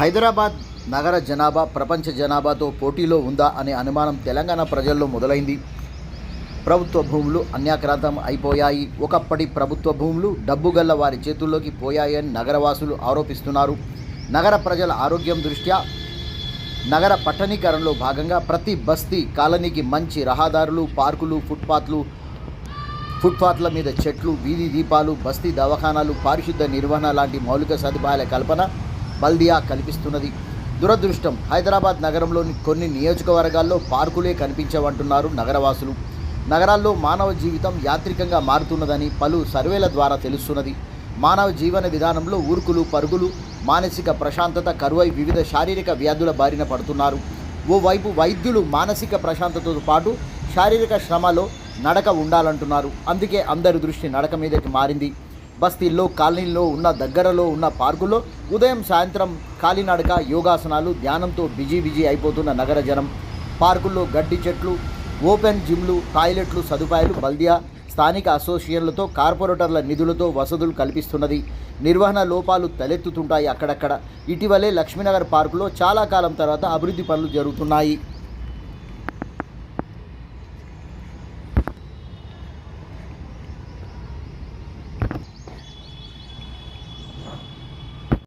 హైదరాబాద్ నగర జనాభా ప్రపంచ జనాభాతో పోటీలో ఉందా అనే అనుమానం తెలంగాణ ప్రజల్లో మొదలైంది. ప్రభుత్వ భూములు అన్యాక్రాంతం అయిపోయాయి. ఒకప్పటి ప్రభుత్వ భూములు డబ్బుగల్ల వారి చేతుల్లోకి పోయాయని నగరవాసులు ఆరోపిస్తున్నారు. నగర ప్రజల ఆరోగ్యం దృష్ట్యా నగర పట్టణీకరణలో భాగంగా ప్రతి బస్తీ కాలనీకి మంచి రహదారులు, పార్కులు, ఫుట్పాత్ల మీద చెట్లు, వీధి దీపాలు, బస్తీ దవాఖానాలు, పారిశుద్ధ నిర్వహణ లాంటి మౌలిక సదుపాయాల కల్పన బల్దియా కల్పిస్తున్నది. దురదృష్టం, హైదరాబాద్ నగరంలోని కొన్ని నియోజకవర్గాల్లో పార్కులే కనిపించవంటున్నారు నగరవాసులు. నగరాల్లో మానవ జీవితం యాంత్రికంగా మారుతున్నదని పలు సర్వేల ద్వారా తెలుస్తున్నది. మానవ జీవన విధానంలో ఊరుకులు పరుగులు, మానసిక ప్రశాంతత కరువై వివిధ శారీరక వ్యాధుల బారిన పడుతున్నారు. ఓవైపు వైద్యులు మానసిక ప్రశాంతతతో పాటు శారీరక శ్రమలో నడక ఉండాలంటున్నారు. అందుకే అందరి దృష్టి నడక మీదకి మారింది. బస్తీల్లో, కాలనీల్లో ఉన్న దగ్గరలో ఉన్న పార్కుల్లో ఉదయం సాయంత్రం కాలినడక, యోగాసనాలు, ధ్యానంతో బిజీ అయిపోతున్న నగర జనం. పార్కుల్లో గడ్డి చెట్లు, ఓపెన్ జిమ్లు, టాయిలెట్లు సదుపాయాలు బల్దియా స్థానిక అసోసియేషన్లతో, కార్పొరేటర్ల నిధులతో వసతులు కల్పిస్తున్నది. నిర్వహణ లోపాలు తలెత్తుతుంటాయి అక్కడక్కడ. ఇటీవలే లక్ష్మీనగర్ పార్కులో చాలా కాలం తర్వాత అభివృద్ధి పనులు జరుగుతున్నాయి.